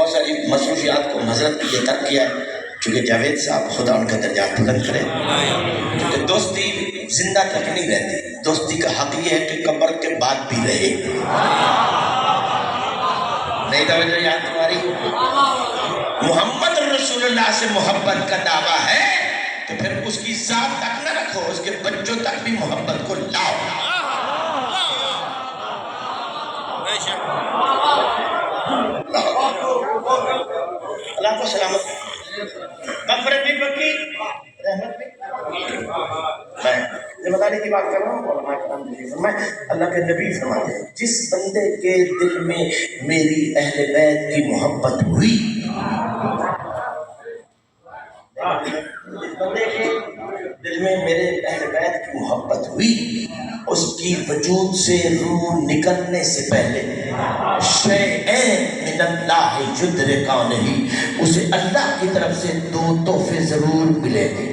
بہت ساری مصروفیات کو معذرت کے لیے ترک کیا ہے، چونکہ جاوید صاحب خدا ان کا درجات بلند کرے، کیونکہ دوستی زندہ تک نہیں رہتی، دوستی کا حق یہ ہے کہ قبر کے بعد بھی رہے۔ نہیں توجہ یاد تمہاری؟ محمد رسول اللہ سے محبت کا دعویٰ ہے تو پھر اس کی ذات تک نہ رکھو، اس کے بچوں تک بھی محبت کو لاؤ۔ اللہ کو سلامت مغفرت بھی بکی رحمت بھی۔ میں ذمہ داری کی بات کر رہا ہوں، علماء کرام نے فرمایا، اللہ کے نبی فرماتے ہیں جس بندے کے دل میں میری اہل بیت کی محبت ہوئی، جس بندے کے دل میں میرے اہل بیت کی محبت ہوئی، اس کی وجود سے روح نکلنے سے پہلے شیئین من اللہ یدرکا نہیں، اسے اللہ کی طرف سے دو تحفے ضرور ملے گے۔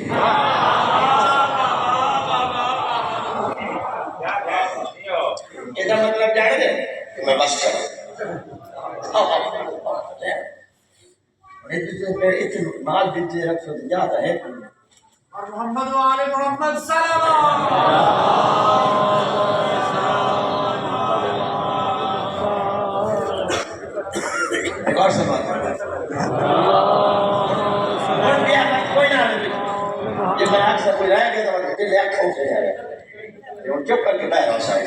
یہ کا مطلب جانے دیں کہ میں بس کروں مال دیتے رکھ سکتے جاتا ہے اور محمد و آل محمد سلام۔ ایک اور سوال کوئی نہ یہ میں آپ سے کوئی رہے گا تو دل ایک کھو سے جائے گا، چپ کر کے باہر ہو سائے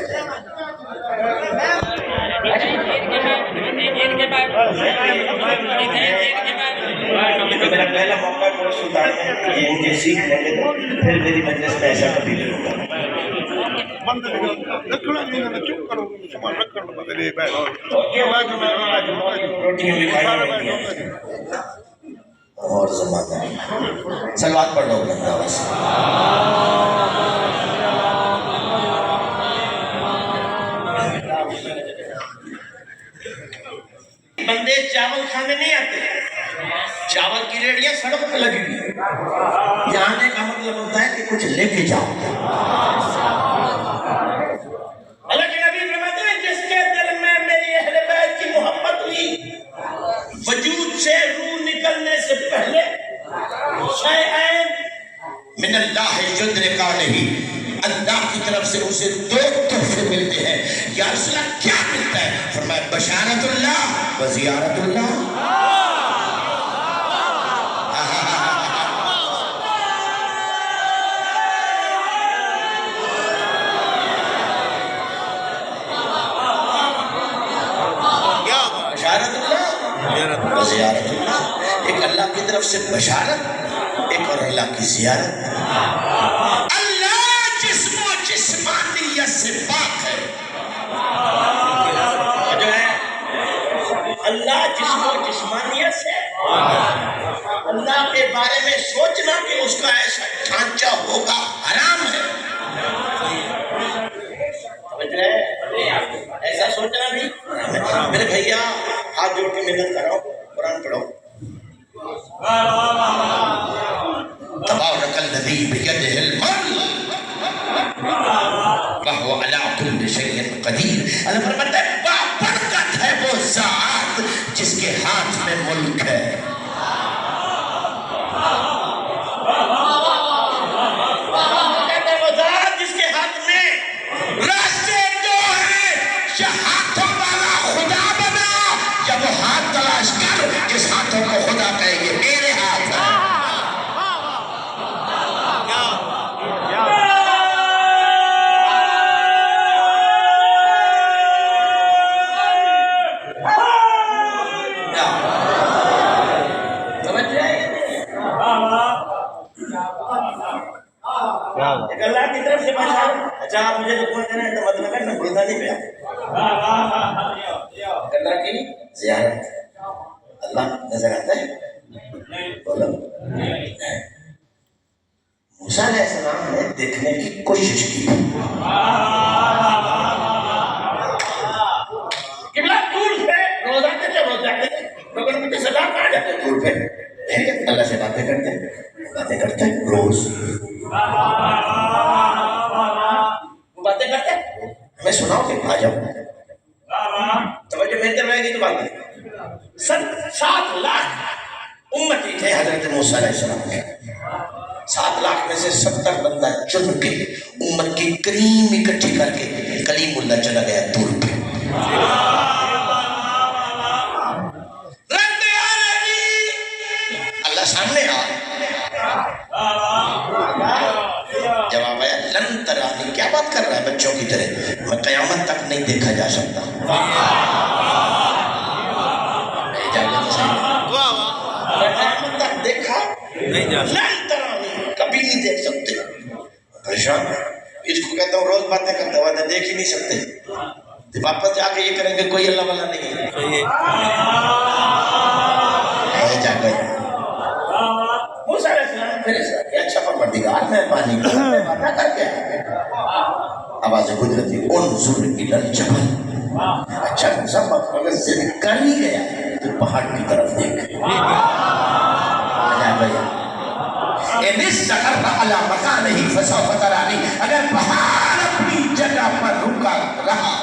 میرا پہلا موقع ہے سلطان میں، یہ مجھے سیکھ لیں گے تو پھر میری مجلس میں ایسا کبھی نہیں ہوگا۔ روٹیاں بھی کھائی اور زمانہ سلوات پڑھ لو بندہ بس۔ بندے چاول کھانے نہیں آتے، چاول کی ریڑیاں سڑک پہ لگی ہوئی ہیں، یہاں آنے کا مطلب ہوتا ہے کہ کچھ لے کے جاؤ۔ اللہ کے نبی فرماتے ہیں جس کے دل میں میری اہل بیت کی محبت ہوئی، وجود سے روح نکلنے سے پہلے شیئین من اللہ یدرکا نہیں، اللہ کی طرف سے اسے دو تحفے ملتے ہیں۔ یا رسول اللہ کیا ملتا ہے؟ فرمایا بشارت اللہ و زیارت اللہ۔ بشارت اللہ و زیارت اللہ، ایک اللہ کی طرف سے بشارت، ایک اور اللہ کی زیارت۔ جسمانیت سے پاک ہے، جو ہے اللہ جسم و جسمانیت سے، اللہ کے بارے میں سوچنا کہ اس کا ایسا ڈھانچہ ہوگا حرام ہے، ایسا سوچنا بھی میرے بھیا ہاتھ جوڑ کے محنت کرو، قرآن پڑھو۔ تبارک الذی بیدہ الملک وَهُوَ عَلَىٰ كُلِّ شَيْءٍ قَدِيرٌ۔ اللہ فرماتا ہے بابرکت ہے وہ ذات جس کے ہاتھ میں ملک ہے۔ کہتے ہیں وہ ذات جس کے ہاتھ میں راستے دو ہیں، یا ہاتھوں والا خدا بنا، یا وہ ہاتھ تلاش کر جس ہاتھوں کو خدا کہے گے میرے ہاتھ ہے۔ ایک اللہ کی طرف سے بشارت۔ اچھا آپ مجھے دکھا دینا ہے تو مطلب ہے میں بولتا نہیں پیا۔ اللہ کی زیارت، اللہ نظر آتا ہے؟ بولو موسیٰ علیہ السلام نے دیکھنے کی کوشش کی، قبلہ دور سے روزہ کے جب ہو جاتے تھے لوگوں مجھے سلام کہا جاتے ہیں دور پہ، اللہ سے باتیں کرتے ہیں روز باتیں کرتے ہیں۔ میں سناؤں کہ آ جاؤ توجہ بہتر رہے گی تو بات نہیں۔ 7 لاکھ امتی تھے حضرت موسیٰ علیہ السلام کے. 7 لاکھ میں سے 70 بندہ چن کے امت کی کریم اکٹھی کر کے کلیم اللہ چلا گیا طور پہ. اللہ سامنے آ. جواب آیا لن ترانی. کیا بات کر رہا ہے بچوں کی طرح؟ میں قیامت تک نہیں دیکھا جا سکتا. قیامت تک دیکھا لن ترانی، کبھی نہیں دیکھ سکتے. پریشان اس کو کہتا ہوں روز باتیں کرتے ہوئے دیکھ ہی نہیں سکتے. واپس جا کے یہ کریں گے کوئی اللہ والا نہیں ہے. جا گئے موسیٰ علیہ السلام پھر اچھا پروردگار مہربانی کر کے آواز گزرتی انظر الی الجبل. اچھا موسیٰ مگر ضد کر ہی گیا تو پہاڑ کی طرف دیکھ. ان استقر علی مکانہ فسوف ترانی. اگر پہاڑ اپنی جگہ پر رکا رہا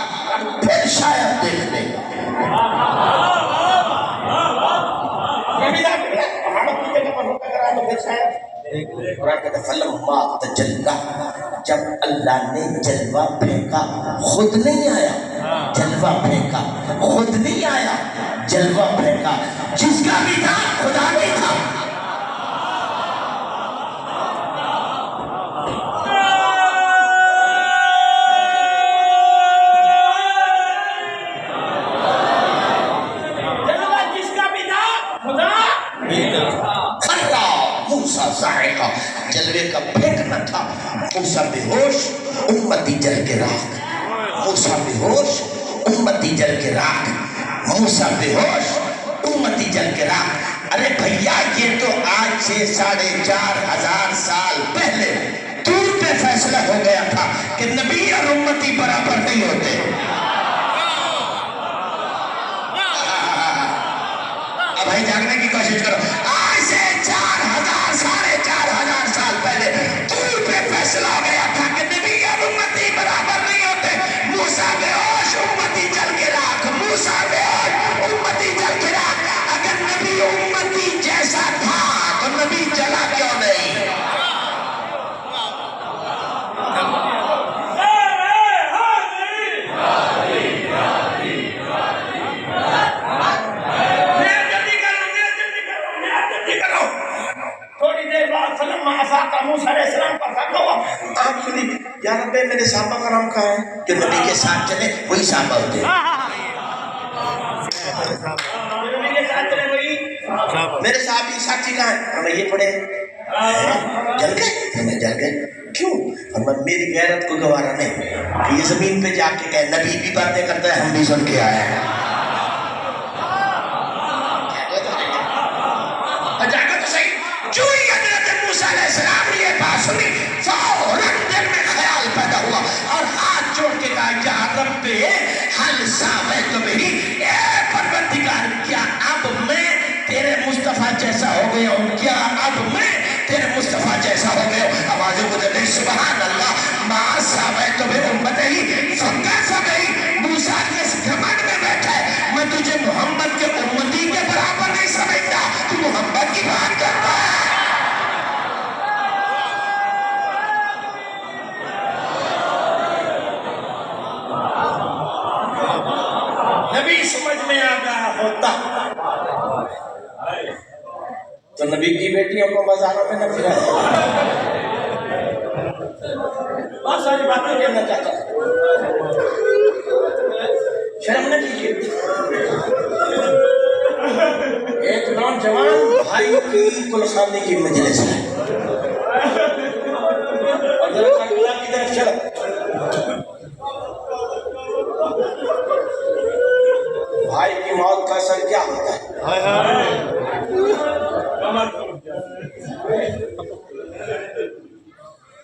پھر شاید دیکھ لے گا. جب اللہ نے جلوہ پھینکا خود نہیں آیا. جلوہ پھینکا خود نہیں آیا. جلوہ پھینکا جس کا بھی تھا خدا نہیں تھا. جلوے کا پھینکنا تھا. موسیٰ بے ہوش امتی جل کے راکھ. موسیٰ بے ہوش امتی جل کے راکھ. موسیٰ بے ہوش امتی جل کے راکھ. ارے بھیا یہ تو آج سے 4,500 سال پہلے دور پہ فیصلہ ہو گیا تھا کہ نبی اور امتی برابر نہیں ہوتے. اب بھائی جاگنے کی کوشش کرو. آج سے 4,000 سال پہلے دور پہ فیصلہ ہو گیا تھا کہ نبی اور امتی برابر نہیں ہوتے. موسیٰ بے ہوش امتی جل کے راکھ. موسیٰ بے ہوش امتی جل کے راکھ. اگر نبی امتی جیسا تھا تو نبی جلا کیوں نہیں؟ موسیٰ علیہ السلام پر خاکہ ہوا. آپ سنی یا رب میرے صحابہ کا نام کہاں ہے؟ جو نبی کے ساتھ چلے وہی صحابہ ہوتے ہیں. جو نبی کے ساتھ چلے وہی میرے صحابی ساتھی کہاں ہیں؟ ہمیں یہ پڑھے جل گئے. ہمیں جل گئے کیوں؟ فرمایا میری غیرت کو گوارا نہیں کہ یہ زمین پہ جا کے کہے نبی بھی باتیں کرتا ہے ہم بھی سن کے آئے ہیں. جو ہی حضرت موسیٰ علیہ السلام نے یہ بات سنی فوراً دل میں خیال پیدا ہوا اور ہاتھ جوڑ کے کہا یا رب حل ساویت بہی. اے پروردگار کیا اب میں تیرے مصطفیٰ جیسا ہو گیا ہوں؟ کیا اب میں تیرے مصطفیٰ جیسا ہو گیا ہوں؟ آوازیں گزرنے سبحان اللہ. ما ساویت بہ امتہی. سب کیسا گئی موسیٰ جس گھمنڈ میں بیٹھا ہے میں تجھے محمد کے امتی کے برابر نہیں سمجھتا. تو محمد کی بات کرتا ہے. نبی سمجھ میں آ گیا ہوتا تو نبی کی بیٹیوں کو بازاروں میں نہ پھرائے. بہت ساری باتیں کہنا چاہتا ہوں. شرم نہ کیجیے. ایک نوجوان بھائی کی کلخانی کی مجلس ہے اور ذرا کربلا کی طرف چلو. بھائی کی موت کا اثر کیا ہوتا ہے؟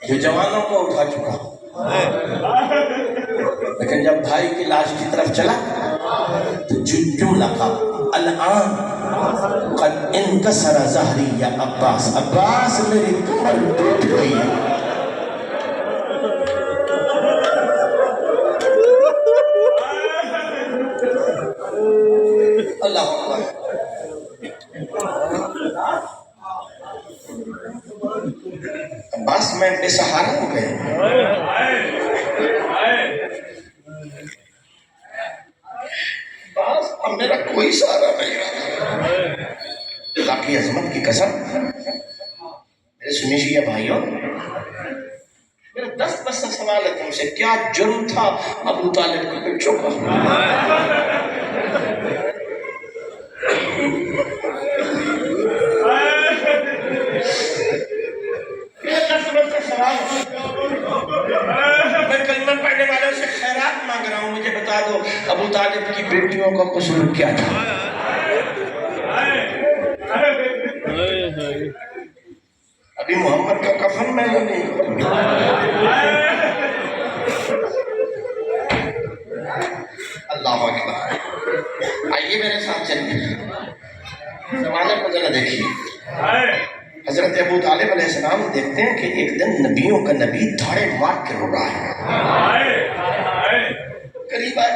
جو جوانوں کو اٹھا چکا لیکن جب بھائی کی لاش کی طرف چلا تو جملہ کہا الان قد انکسر ظہری یا عباس. عباس میری کمر ٹوٹ گئی ہے. اللہ اللہ اکبر. عباس میں بے سہارا ہو گئے. عباس اب میرا کوئی سہارا نہیں رہا. اللہ کی عظمت کی قسم میرے سنی شیعہ بھائیوں، میرا 10 سوال ہے تم سے. کیا جرم تھا ابو طالب کے بچوں کا؟ میں کلمہ پڑھنے والوں سے خیرات مانگ رہا ہوں، مجھے بتا دو ابو طالب کی بیٹیوں کا قصور کیا تھا؟ ابھی محمد کا کفن میں نہیں. اللہ اکبر. آئیے میرے ساتھ چلیے، زمانے کو ذرا دیکھیے. حضرت ابو طالب علیہ السلام دیکھتے ہیں کہ ایک دن نبیوں کا نبی دھاڑے مار کے رو رہا ہے. قریب آئے،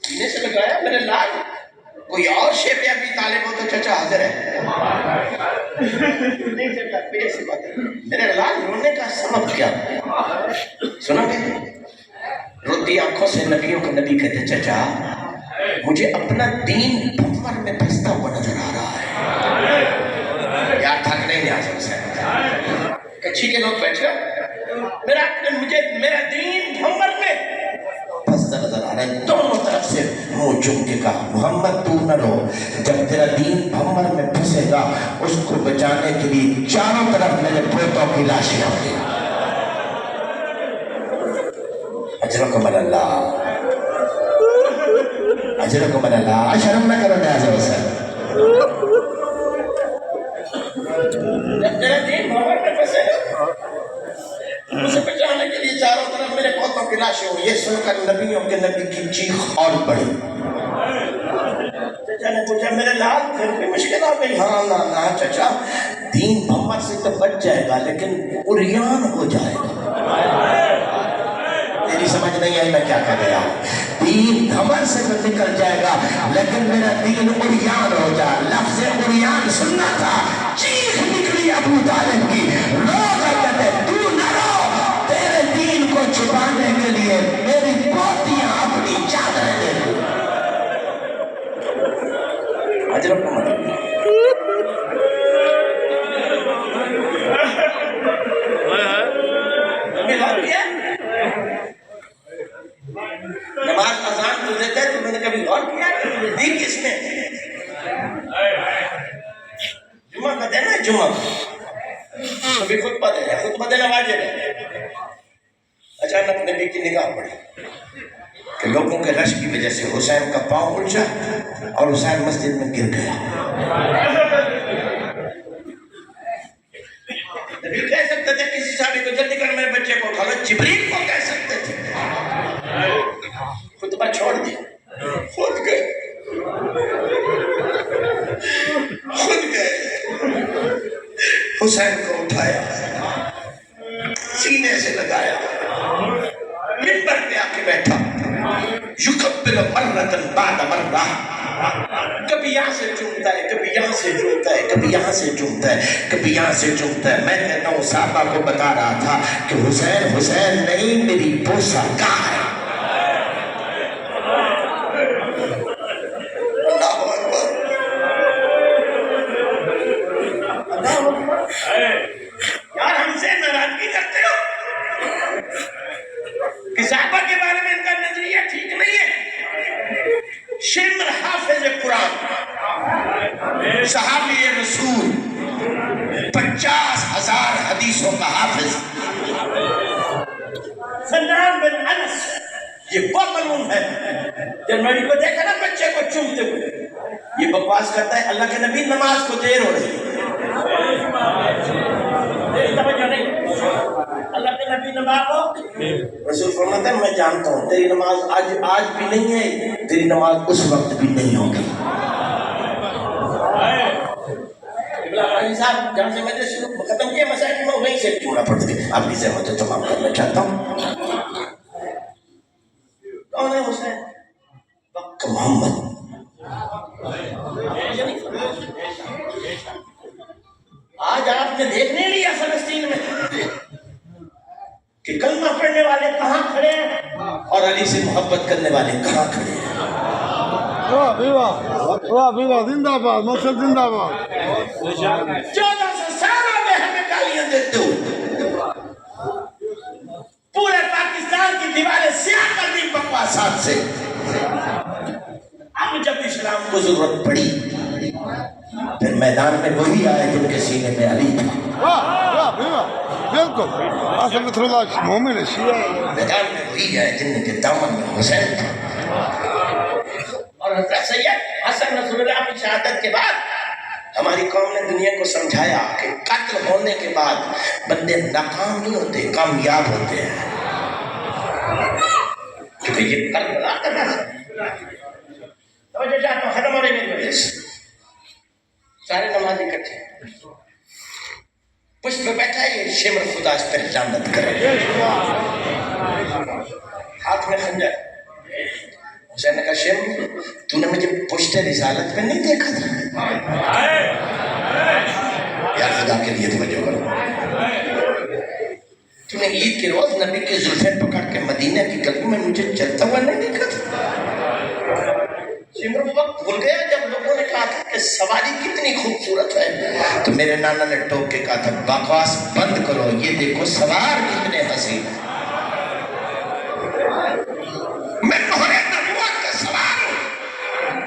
سینے سے لگایا، میرے لال کوئی اور شیب ابی طالب ہو تو چچا حاضر ہے. نہیں چچا، کوئی ایسی بات ہے. میرے لال رونے کا سبب کیا؟ سنا گے؟ روتی آنکھوں سے نبیوں کا نبی کہتے چچا مجھے اپنا دین بھنور میں پھنستا ہوا نظر آ رہا ہے. یار تھک نہیں آ سکتا. کچھی کے لوگ بیٹھے میرا دین بھنور میں پھنستا نظر آ رہا ہے. دونوں طرف سے منہ چوم کے کہا محمد تو نہ رو، جب تیرا دین بھنور میں پھنسے گا اس کو بچانے کے لیے چاروں طرف میرے پوتوں کی لاشیں ہوں گی. اجرکم اللہ، اجرکم اللہ. شرم نہ کرو نیاز حسین. جب تیرا دین بھنور میں پھنسے اسے بچانے کے لیے چاروں طرف میرے پوتوں کی لاشیں ہوں. یہ سن کر نبیوں کے نبی کی چیخ اور بڑھی. چچا نے پوچھا میرے لال پھر بھی مشکل آ گئی؟ ہاں نا چچا، دین بھنور سے تو بچ جائے گا لیکن عریان ہو جائے گا. تیری سمجھ نہیں آئی میں کیا کہہ رہا ہوں. دین بھنور سے تو نکل جائے گا لیکن میرا دین عریان ہو جائے. لفظ عریان سننا تھا. چیخ نکلی ابو طالب کی، رو کر کہتے تو نہ رو، تیرے دین کو چھپانے کے لیے میری پوتیاں اپنی چادریں دے دیں. اجرب کو مت نماز اذان تو دیتا ہے. تم نے کبھی غور کیا دین کس میں؟ جمعہ کا دن ہے، جمعہ کبھی خطبہ دے رہا ہے، خطبہ دینا واجب ہے. اچانک نبی کی نگاہ پڑی کہ لوگوں کے رش کی وجہ سے حسین کا پاؤں الجھا اور حسین مسجد میں گر گیا. نبی کہہ سکتے تھے کسی صحابی کو جلدی کر میرے بچے کو اٹھا لو. جبریل کو کہہ سکتے تھے. خطبہ چھوڑ دیا، خود گئے حسین کو اٹھایا، سینے سے لگایا، منبر پہ آ کے بیٹھا. یکبر مرۃ بعد مرہ، کبھی یہاں سے چومتا ہے، کبھی یہاں سے چومتا ہے، کبھی یہاں سے چومتا ہے، کبھی یہاں سے چومتا ہے. میں کہتا ہوں صحابہ کو بتا رہا تھا کہ حسین حسین نہیں، میری بوسہ کا ہے. یار ہم سے ناراضگی کرتے ہو کہ صحابہ کے بارے میں ان کا نظریہ ٹھیک نہیں ہے. شمر حافظ قرآن، صحابی رسول، 50,000 حدیثوں کا حافظ، سلمان بن انس، یہ وہ ملعون ہے. جب نبی کو دیکھا نا بچے کو چومتے ہوئے، یہ بکواس کرتا ہے اللہ کے نبی نماز کو دیر ہو رہی ہے. توجہ نہیں، اللہ کے نبی نماز کو رسول فرماتا ہے میں جانتا ہوں تیری نماز آج بھی نہیں ہے، تیری نماز اس وقت بھی نہیں ہوگی. صاحب جہاں سے میں نے ختم کیا مسائل میں وہیں سے جملہ پڑھ کے آپ کی زحمت کو تمام کرنا چاہتا ہوں. کون ہے حسین؟ محمد آج آپ نے دیکھنے لیا فلسطین میں کہ کلمہ پڑھنے والے کہاں کھڑے ہیں اور علی سے محبت کرنے والے کہاں کھڑے ہیں. واہ واہ زندہ باد مسجد زندہ باد. 1400 سالوں میں ہمیں گالیاں دیتے ہو. پورے پاکستان کی دیواریں سیاہ کر دی بکواسات سے. اب جب اسلام کو ضرورت پڑی پھر میدان میں وہی آئے جن کے سینے میں علی تھا. بالکل مومن میدان میں وہی آئے جن کے دامن میں حسین تھا. اور حضرت سید حسن نصر اللہ کی شہادت کے بعد ہماری قوم نے دنیا کو سمجھایا کہ قتل ہونے کے بعد بندے ناکام نہیں ہوتے، کامیاب ہوتے ہیں. کیونکہ یہ کربلا کا نظر توجہ چاہتا ہوں ختم ہونے کی وجہ سے سارے نماز اکٹھے پشت پہ بیٹھا ہے. یہ شمر خدا اس پر لعنت کرے. ہاتھ میں خنجر. حسین نے کہا شمر تو نے مجھے پشت رسالت میں نہیں دیکھا تھا؟ یا خدا کے لیے توجہ کرو. تو نے عید کے روز نبی کے زلفیں پکڑ کے مدینہ کی گلیوں میں مجھے چلتا ہوا نہیں دیکھا تھا؟ شمر وہ وقت بھول گیا جب لوگوں نے کہا تھا کہ سواری کتنی خوبصورت ہے تو میرے نانا نے ٹوک کے کہا تھا بکواس بند کرو، یہ دیکھو سوار کتنے حسین. میں مہرے نبوت کا سوار ہوں.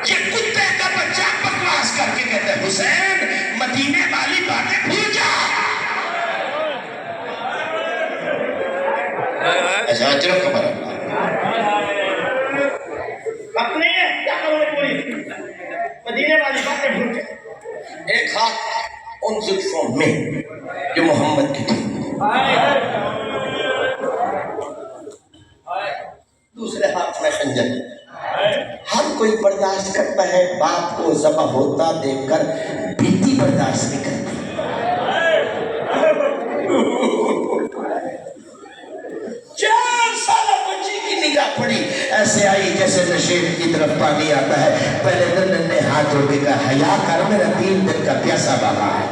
یہ کتے کا بچہ بکواس کر کے کہتا ہے حسین مدینے والی باتیں بھول جا. ایسا اجرم کا مرم اپنے کیا کرو پوری مدینے والی باتیں بھول جا. ایک ہاتھ ان زلفوں میں جو محمد کی تھی، دوسرے ہاتھ میں خنجر. ہر کوئی برداشت کرتا ہے، باپ کو ذبح ہوتا دیکھ کر بیٹی برداشت نہیں کرتی. 4 سالہ بچی کی نگاہ پڑی ایسے آئی جیسے نشیب کی طرف پانی آتا ہے. پہلے دن نے ہاتھ جوڑ کے کہا حیا کر، میرا 3 دن کا پیاسا بابا ہے.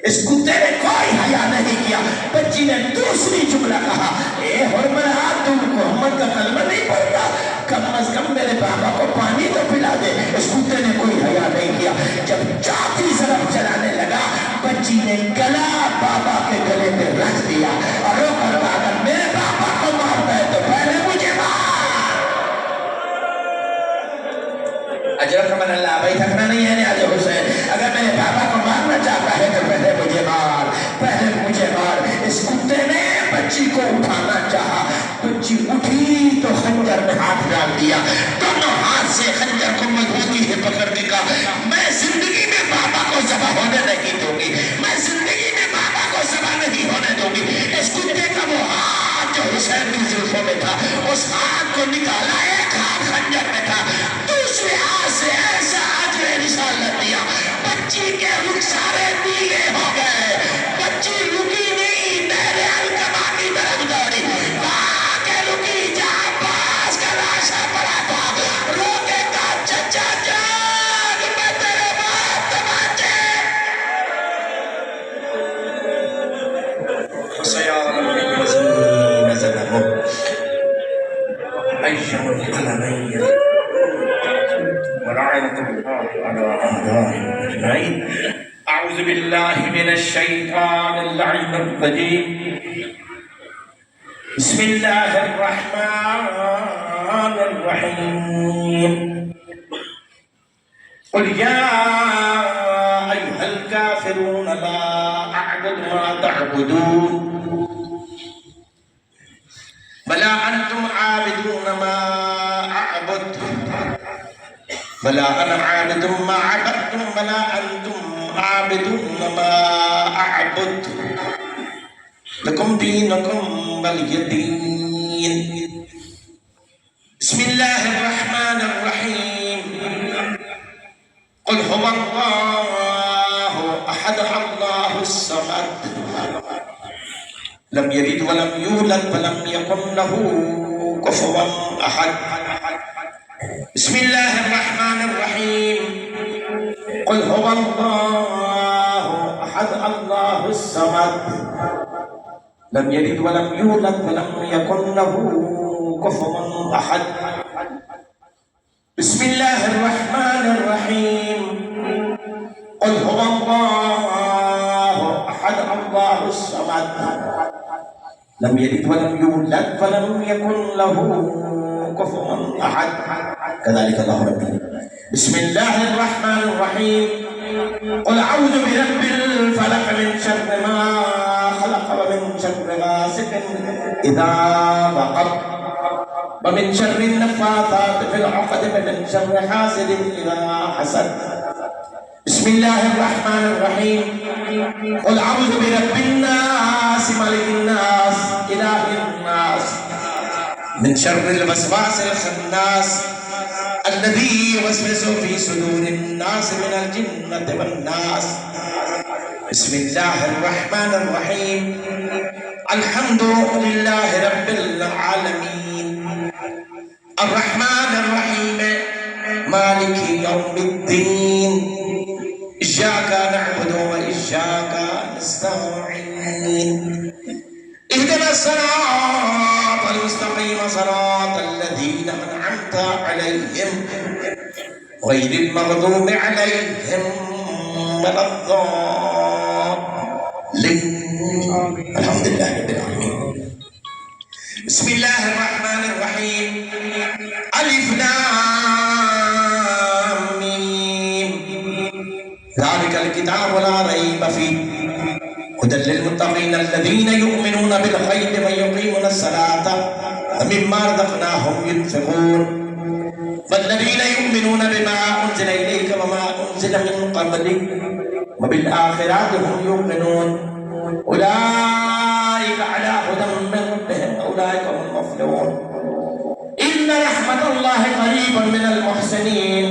اس کتے نے کوئی حیا نہیں کیا. بچی نے دوسری جملہ کہا اے حرمرا تم محمد کا کلمہ نہیں پڑھتا، کم از کم میرے بابا کو پانی تو پلا دے. اس کتے نے کوئی حیا نہیں کیا. جب چوتھی طرف چلانے لگا بچی نے گلا بابا کے گلے پہ رکھ دیا اور رو کر کہا اگر میرے بابا کو مارتا ہے تو پہلے مجھے مار. اجر کا من اللہ بھائی تھکنا نہیں ہے نیاز حسین. اگر میرے بابا کو مارنا چاہتا ہے تو پہلے مجھے مار، پہلے مجھے مار. اس کتے نے بچی کو اٹھانا چاہا، بچی اٹھی تو خنجر میں ہاتھ ڈال دیا. دونوں ہاتھ سے خنجر کو مضبوطی سے پکڑ کے کہا میں زندگی میں بابا کو ذبح ہونے نہیں دوں گی، میں زندگی میں بابا کو ذبح نہیں ہونے دوں گی. اس کتے کا وہ ہاتھ جو حسین کی زلفوں میں تھا اس ہاتھ کو نکالا، ایک ہاتھ خنجر میں تھا، دوسرے ہاتھ سے ایسا اجر رسالت دیا. بچی کے رخسارے نیلے ہو گئے. بچی رکی نہیں، میرے القبا کی طرف دوڑی. وہاں کے رکی جہاں پاس کا لاشا پڑا تھا، روکے کا چچا جان میں تیرے باپ تماچے. سیال الذین ظلموا ایہم القلبین ولعنة الله على أعدائهم أجمعين. أعوذ بالله من الشيطان اللعين الرجيم. بسم الله الرحمن الرحيم. قل يا أيها الكافرون لا أعبد ما تعبدون ولا أنتم عابدون ما أعبد ولا أنا عابد ما عبدتم ولا أنتم عابدون ما أعبد لكم دينكم ولي دين. بسم الله الرحمن الرحيم. قل هو الله أحد الله الصمد لم يلد ولم يولد ولم يكن له كفوا أحد. بسم الله الرحمن الرحيم. قل هو الله الله الصمد لم يلد ولم يولد ولم يكن له كفوا أحد بسم الله الرحمن الرحيم قل هو الله أحد الله الصمد لم يلد ولم يولد ولم يكن له كفوا أحد كذلك الله ربي بسم الله الرحمن الرحيم قل أعوذ برب الفلق من شر ما خلق ومن شر غاسق إذا وقب ومن شر النفاثات في العقد ومن شر حاسد إذا حسد بسم الله الرحمن الرحيم قل أعوذ برب الناس ملك الناس إله الناس من شر الوسواس الخناس الذي يوسوس في صدور الناس من الجنة والناس بسم الله الرحمن الرحيم الحمد لله رب العالمين الرحمن الرحيم مالك يوم الدين إياك نعبد وإياك نستعين اهدنا الصراط المستقيم صراط الذين أنعمت عليهم غير المغضوب عليهم ولا الضالين الحمد لله رب العالمين بسم الله الرحمن الرحيم ألف لام ميم ذلك الكتاب لا ريب فيه هدى للمتقين الذين يؤمنون بالغيب ويقيمون الصلاة ومما رزقناهم ينفقون والذين يؤمنون بما أنزل إليك وما أنزل من قبلك وبالآخرة هم يوقنون أولئك على هدى من ربهم أولئك هم المفلحون إن رحمة الله قريب من المحسنين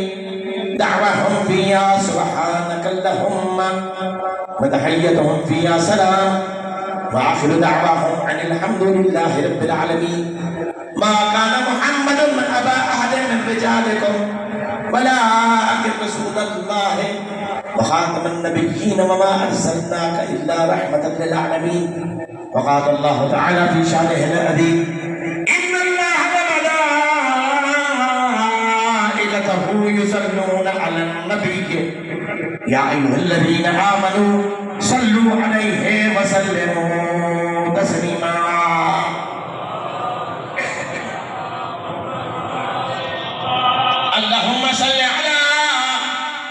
دعواهم فيها سبحانك اللهم وتحيتهم فيها سلام وآخر دعواهم عن الحمد لله رب العالمين ما كان محمد من أبا أحد من رجالكم ولكن رسول الله وخاتم النبيين وما أرسلناك إلا رحمة للعالمين وقال الله تعالى في شأنه العظيم إن الله وملائكته يصلون على النبي يا أيها الذين آمنوا صلوا عليه وسلموا تسليما اللهم صل على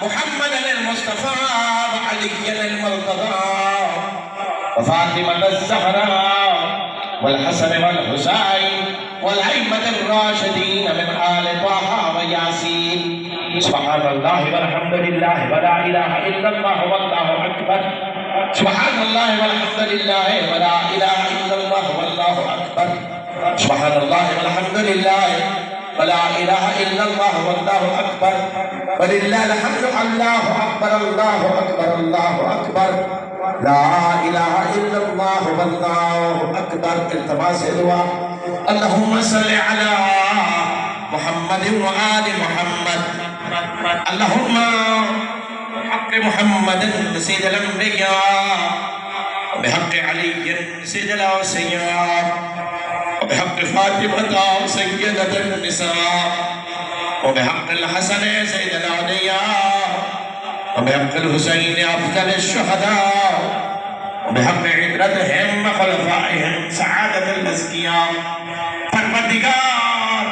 محمد المصطفى وعلي المرتضى وفاطمة الزهراء والحسن والحسين والأئمة الراشدين من آل طه وياسين سبحان الله والحمد لله ولا إله إلا الله والله أكبر سبحان الله والحمد لله ولا إله إلا الله والله أكبر سبحان الله والحمد لله ولا إله إلا الله والله أكبر ولله الحمد الله أكبر الله أكبر الله أكبر لا إله إلا الله والله أكبر التماس دعاء اللهم صل على محمد وآل محمد اللهم بحق محمد سيد الأنبياء وبحق علي سيد الأوصياء وبحق فاطمة سيدة النساء وبحق الحسن سيد الأولياء وبحق الحسين أفضل الشهداء وبحق عترتهم وخلفائهم سعادة الأزكياء پروردگار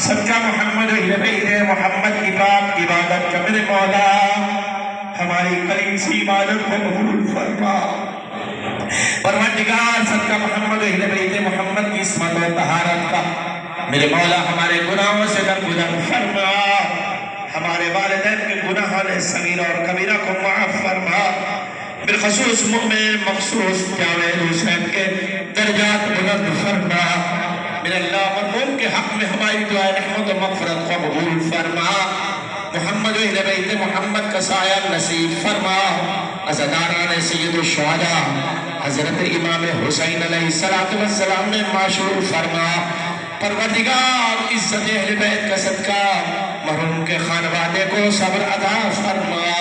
صدقہ محمد و بیت محمد کی پاک عبادت کا میرے مولا ہماری قریب سی عبادت کو قبول فرما پروردگار صدقہ محمد و بیت محمد کی عصمت و طہارت کا میرے مولا ہمارے گناہوں سے درگزر فرما ہمارے والدین کے گناہوں صغیرہ اور کبیرہ کو معاف فرما بالخصوص مؤمن مخصوص جاوید حسین کے درجات بلند فرما میرے اللہ مرحوم کے حق میں ہماری دعائیں رحمت و مغفرت کو قبول فرما محمد و اہل بیت محمد کا سایہ نصیب فرما عزاداران سید الشہداء حضرت امام حسین علیہ السلام نے معشور فرما پروردگار عزت اہل بیت کا صدقہ مرحوم کے خانوادے کو صبر عطا فرما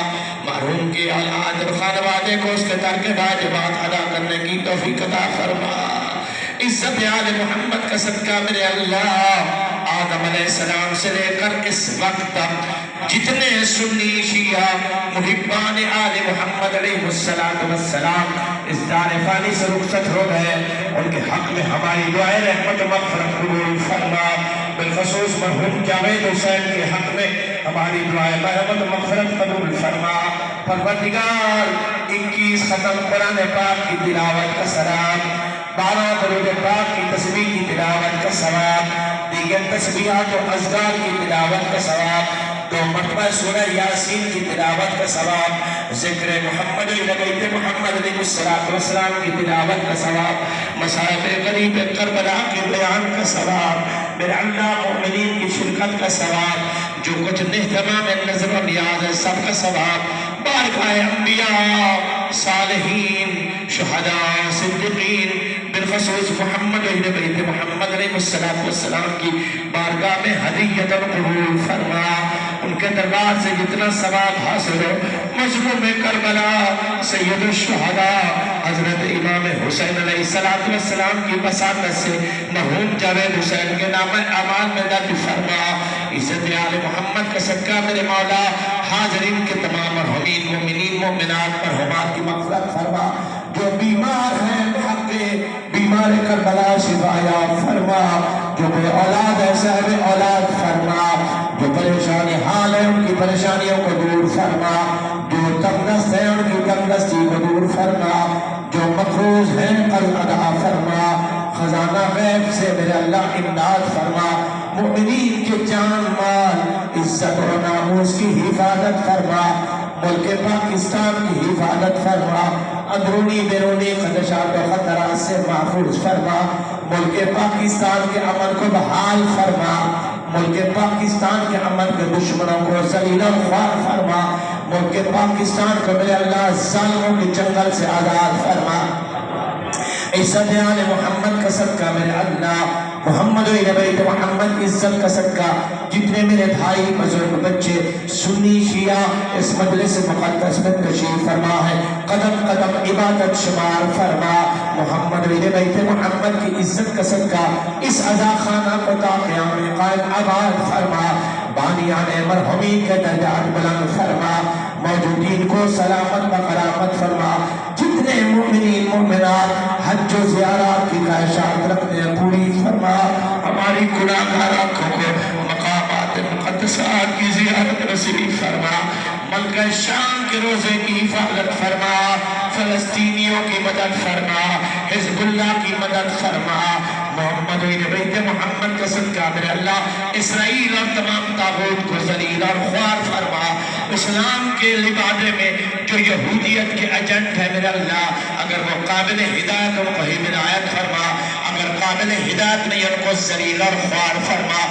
مرحوم کی اولاد اور خانوادے کو اس کے ترک واجبات ادا کرنے کی توفیق عطا فرما۔ عزت آل محمد کا صدقہ میرے اللہ، آدم علیہ السلام سے لے کر اس وقت تک جتنے سنی شیعہ محبان آل محمد علیہ السلام اس دار فانی سے رخصت ہو گئے، ان کے حق میں ہماری دعائیں رحمت و مغفرت قبول فرما۔ بالخصوص مرحوم جاوید حسین کے حق میں ہماری دعائیں رحمت و مغفرت قبول فرما۔ پروردگار 21 ختم قرآن پاک کی تلاوت کا ثواب، 12 درود پاک کی تسبیح کی تلاوت کا ثواب، دیگر تسبیحات و اذکار کی تلاوت کا ثواب، 2 مرتبہ سورہ یاسین کی تلاوت کا ثواب، ذکر محمد بیت محمد علیہ السلام کی تلاوت کا ثواب، مصائب غریب کربلا کے بیان کا ثواب، میرے اللہ مومنین کی شرکت کا ثواب، جو کچھ اہتمام نظر و نیاز ہے سب کا ثواب، بارگاہ انبیاء صالحین شہداء صدیقین بالخصوص محمد بیت محمد علیہ السلام کی بارگاہ میں ہدیت قبول فرما۔ ان کے دربار سے جتنا ثواب حاصل ہو، مظلوم کربلا سید الشہداء حضرت امام حسین علیہ السلام کی بساطت سے مرحوم جاوید حسین کے نام اعمال میں درج فرما۔ عزت آل محمد کا صدقہ میرے مولا، حاضرین کے تمام مرحومین مومنین مومنات مرحومات کی مغفرت فرما۔ جو بیمار ہیں حق بیمار کربلا شفا یاب فرما، جو بے اولاد ہے صاحب اولاد فرما، جو پریشانی حال ہے ان کی پریشانیوں کو دور فرما، جو تنگست ہے ان کی تنگستی کو دور فرما، جو مقروض ہیں قرض ادا فرما، خزانہ غیب سے میرے اللہ امداد فرما، مومنین کے جان مال عزت و ناموس کی حفاظت فرما، ملک پاکستان کی حفاظت فرما، اندرونی بیرونی خدشات و خطرات سے محفوظ فرما، ملک پاکستان کے امن کو بحال فرما، ملک پاکستان کے امن کے دشمنوں کو ذلیل و خوار فرما، ملک پاکستان کو میرے اللہ ظالموں کے جنگل سے آزاد فرما۔ عزت آل محمد کا صدقہ میرے اللہ، محمد بیت محمد عزت کا صدقہ جتنے میرے بھائی بزرگ بچے سنی شیعہ اس مجلس مقدس میں تشریف فرما ہے، قدم قدم عبادت شمار فرما۔ محمد بیت محمد کی عزت کا صدقہ اس عزا خانہ کو تا قیام قائم آباد فرما، بانیان مرحومین کے درجات بلند فرما، موجودین کو سلامت و کرامت فرما، جتنے مومنین مومنات حج و زیارات کی خواہشات رکھتے ہیں پوری فرما، ہماری گناہگار آنکھوں کو مقامات مقدسات کی زیارت نصیب فرما، ملکہ شام کے روزے کی حفاظت فرما، فلسطینیوں کی مدد فرما، حزب اللہ کی مدد فرما، محمد بیت محمد کا صدقہ میرے اللہ اسرائیل اور تمام طاغوت کو ذلیل اور خوار فرما، اسلام کے لبادے میں جو یہودیت کے ایجنٹ ہے میرے اللہ اگر وہ قابل ہدایت ان کو ہدایت فرما، اگر قابل ہدایت نہیں ان کو ذلیل اور خوار فرما۔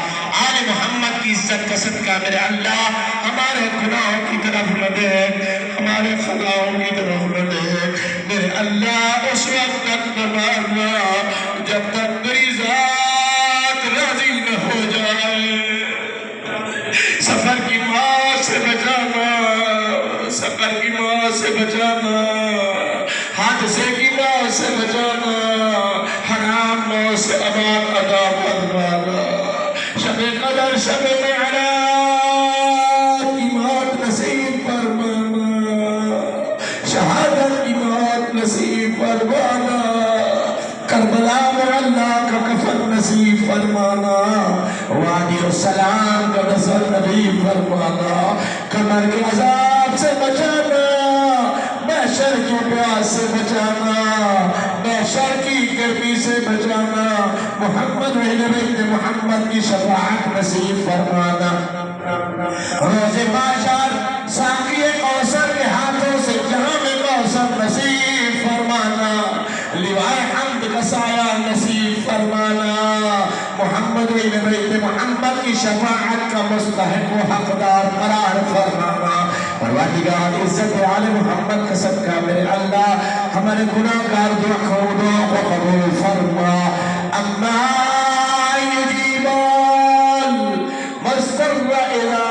آل محمد کی عزت کا صدقہ میرے اللہ ہمارے گناہوں کی طرف نہ دیکھ، ہمارے خطاؤں کی طرف نہ دیکھ میرے اللہ، اس وقت تک نہ مارنا جب تک میری ذات راضی نہ ہو جائے، سفر کی ماں سے بچانا، سفر کی ماں سے بچانا، حادثے کی ماں سے بچانا، حرام ماں سے امان عطا فرمانا، شب قدر شب معراج کی موت نصیب فرمانا، شہادت کی موت نصیب فرمانا، کربلا میں اللہ کا کفن نصیب فرمانا، وادی السلام کا دسر نصیب فرمانا، قبر کے عذاب سے بچانا، محشر کی پیاس سے بچانا، محشر کی گرمی سے بچانا، محمد بیت محمد کی شفاعت نصیب فرمانا، روز محشر ساقی کوثر کے ہاتھوں سے جام کوثر نصیب فرمانا، لوائے حمد کا سایہ نصیب فرمانا، محمد بیت محمد کی شفاعت کا مستحق و حقدار قرار فرمانا۔ پروردگار عزت آل محمد کا صدقہ میرے اللہ ہمارے گناہگار دعاؤں کو قبول فرما۔ اما یجیب المضطر اذا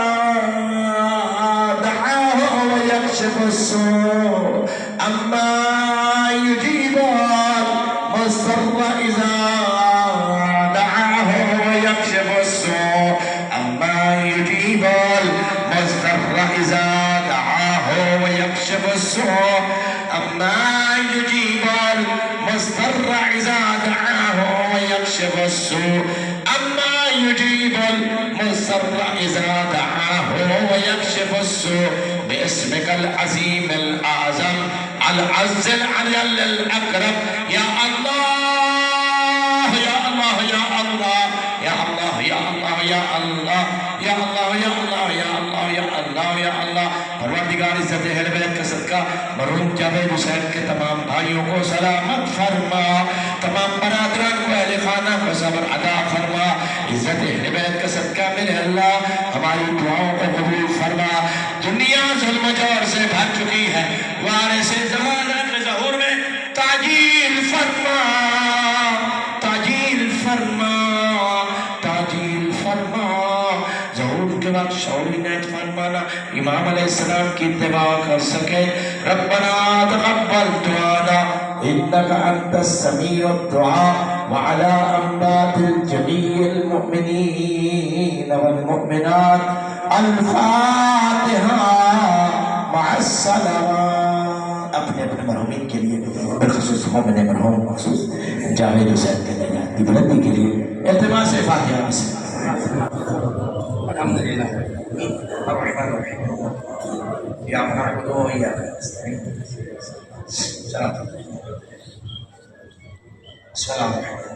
دعاہ ویکشف السوء أما يجيب المضطر إذا دعاه ويكشف السوء أما يجيب المضطر إذا دعاه ويكشف السوء أما يجيب المضطر إذا دعاه ويكشف السوء أما يجيب المضطر إذا دعاه ويكشف السوء باسمك العظيم الأعظم العز العلي الأكرم يا الله يا الله يا الله يا الله يا الله يا الله يا الله يا الله يا الله يا الله يا الله پروردگار عزت اہل بیت کا صدقہ مرحوم جاوید حسین کے تمام بھائیوں کو سلامت فرما تمام برادران کو اہل خانہ کو صبر عطا فرما عزت اہل بیت کا صدقہ میرے اللہ ہماری دعاؤں کو قبول فرما دنیا ظلم و جور سے بھر چکی ہے وارث زمانہ کے ظہور میں تاجیل فرما تاجیل فرما تاجیل فرما ظہور کے وقت شعوری نیت فرمانا امام علیہ السلام کی اتباع کر سکے ربنا تقبل دعانا انك انت السميع الدعاء وعلى انبات الجميع المؤمنين والمؤمنات الفاتحة مع السلام اپنے اپنے مرحومین کے لیے بالخصوص مومن مرحوم مخصوص جاوید حسین کے درجات کی بلندی کے لیے التماس فاتحہ بسم الحمد للہ الرحمن الرحیم إياك نعبد وإياك نستعين صراط السلام عليكم